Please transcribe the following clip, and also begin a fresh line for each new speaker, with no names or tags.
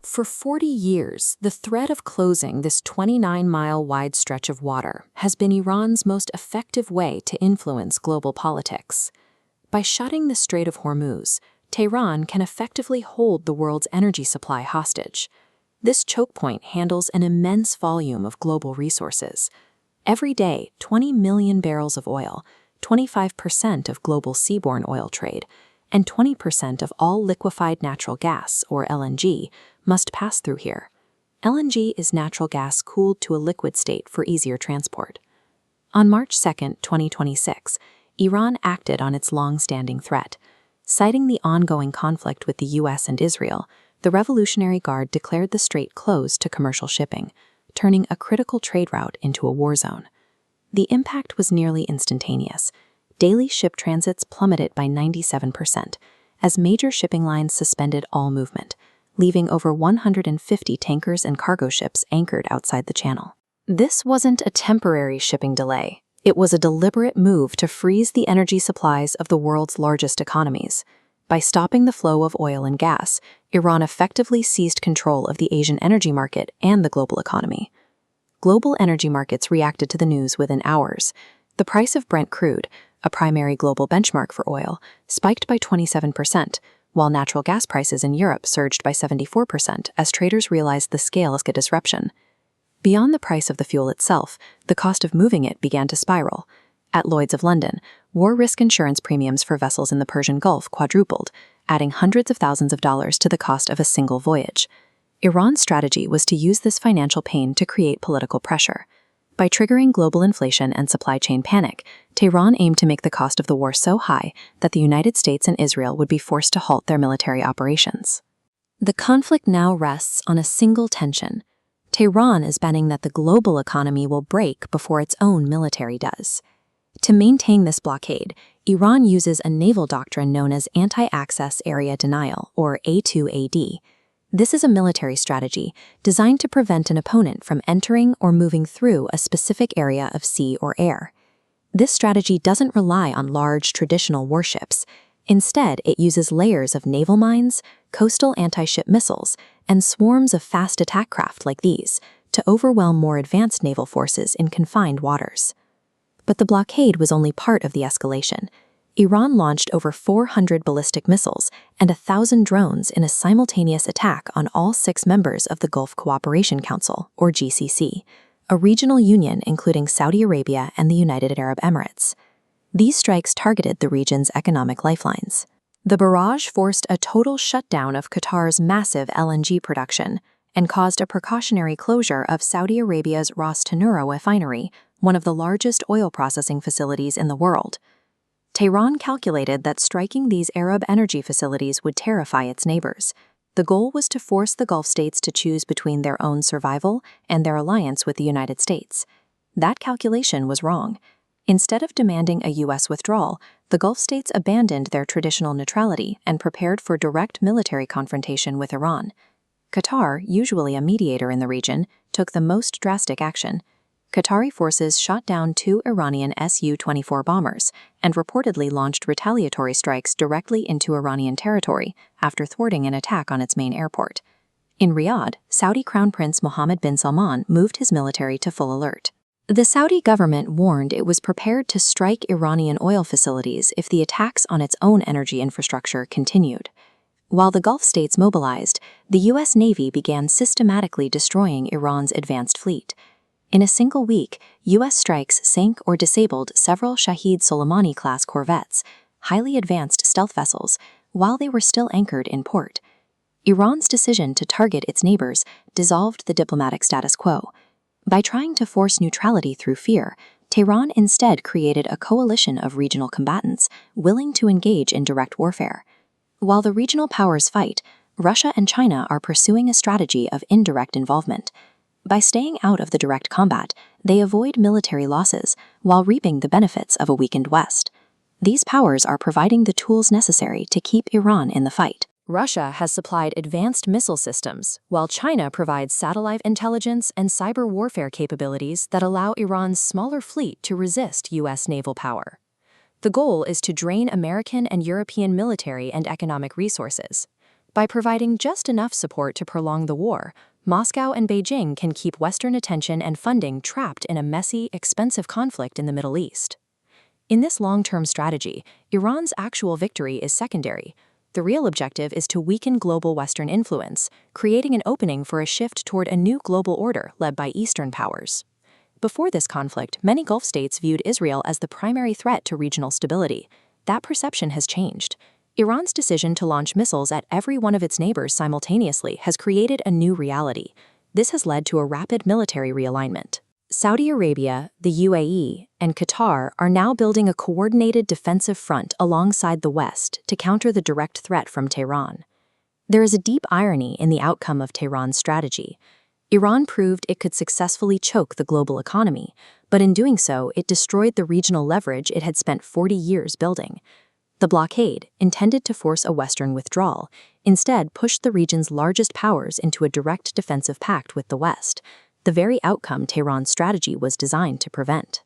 For 40 years, the threat of closing this 29-mile-wide stretch of water has been Iran's most effective way to influence global politics. By shutting the Strait of Hormuz, Tehran can effectively hold the world's energy supply hostage. This choke point handles an immense volume of global resources. Every day, 20 million barrels of oil, 25% of global seaborne oil trade, and 20% of all liquefied natural gas, or LNG, must pass through here. LNG is natural gas cooled to a liquid state for easier transport. On March 2, 2026, Iran acted on its long-standing threat. Citing the ongoing conflict with the US and Israel, the Revolutionary Guard declared the strait closed to commercial shipping, turning a critical trade route into a war zone. The impact was nearly instantaneous. Daily ship transits plummeted by 97%, as major shipping lines suspended all movement, leaving over 150 tankers and cargo ships anchored outside the channel. This wasn't a temporary shipping delay. It was a deliberate move to freeze the energy supplies of the world's largest economies. By stopping the flow of oil and gas, Iran effectively seized control of the Asian energy market and the global economy. Global energy markets reacted to the news within hours. The price of Brent crude, a primary global benchmark for oil, spiked by 27%, while natural gas prices in Europe surged by 74% as traders realized the scale of the disruption. Beyond the price of the fuel itself, the cost of moving it began to spiral. At Lloyd's of London, war risk insurance premiums for vessels in the Persian Gulf quadrupled, adding hundreds of thousands of dollars to the cost of a single voyage. Iran's strategy was to use this financial pain to create political pressure. By triggering global inflation and supply chain panic, Tehran aimed to make the cost of the war so high that the United States and Israel would be forced to halt their military operations. The conflict now rests on a single tension. Tehran is betting that the global economy will break before its own military does. To maintain this blockade, Iran uses a naval doctrine known as anti-access area denial, or A2AD. This is a military strategy designed to prevent an opponent from entering or moving through a specific area of sea or air. This strategy doesn't rely on large traditional warships. Instead, it uses layers of naval mines, coastal anti-ship missiles, and swarms of fast attack craft like these to overwhelm more advanced naval forces in confined waters. But the blockade was only part of the escalation. Iran launched over 400 ballistic missiles and 1,000 drones in a simultaneous attack on all 6 members of the Gulf Cooperation Council, or GCC, a regional union including Saudi Arabia and the United Arab Emirates. These strikes targeted the region's economic lifelines. The barrage forced a total shutdown of Qatar's massive LNG production and caused a precautionary closure of Saudi Arabia's Ras Tanura refinery, one of the largest oil processing facilities in the world. Tehran calculated that striking these Arab energy facilities would terrify its neighbors. The goal was to force the Gulf states to choose between their own survival and their alliance with the United States. That calculation was wrong. Instead of demanding a U.S. withdrawal, the Gulf states abandoned their traditional neutrality and prepared for direct military confrontation with Iran. Qatar, usually a mediator in the region, took the most drastic action. Qatari forces shot down 2 Iranian Su-24 bombers and reportedly launched retaliatory strikes directly into Iranian territory after thwarting an attack on its main airport. In Riyadh, Saudi Crown Prince Mohammed bin Salman moved his military to full alert. The Saudi government warned it was prepared to strike Iranian oil facilities if the attacks on its own energy infrastructure continued. While the Gulf states mobilized, the U.S. Navy began systematically destroying Iran's advanced fleet. In a single week, U.S. strikes sank or disabled several Shahid Soleimani-class corvettes, highly advanced stealth vessels, while they were still anchored in port. Iran's decision to target its neighbors dissolved the diplomatic status quo. By trying to force neutrality through fear, Tehran instead created a coalition of regional combatants willing to engage in direct warfare. While the regional powers fight, Russia and China are pursuing a strategy of indirect involvement. By staying out of the direct combat, they avoid military losses while reaping the benefits of a weakened West. These powers are providing the tools necessary to keep Iran in the fight. Russia has supplied advanced missile systems, while China provides satellite intelligence and cyber warfare capabilities that allow Iran's smaller fleet to resist U.S. naval power. The goal is to drain American and European military and economic resources. By providing just enough support to prolong the war, Moscow and Beijing can keep Western attention and funding trapped in a messy, expensive conflict in the Middle East. In this long-term strategy, Iran's actual victory is secondary. The real objective is to weaken global Western influence, creating an opening for a shift toward a new global order led by Eastern powers. Before this conflict, many Gulf states viewed Israel as the primary threat to regional stability. That perception has changed. Iran's decision to launch missiles at every one of its neighbors simultaneously has created a new reality. This has led to a rapid military realignment. Saudi Arabia, the UAE, and Qatar are now building a coordinated defensive front alongside the West to counter the direct threat from Tehran. There is a deep irony in the outcome of Tehran's strategy. Iran proved it could successfully choke the global economy, but in doing so, it destroyed the regional leverage it had spent 40 years building. The blockade, intended to force a Western withdrawal, instead pushed the region's largest powers into a direct defensive pact with the West, the very outcome Tehran's strategy was designed to prevent.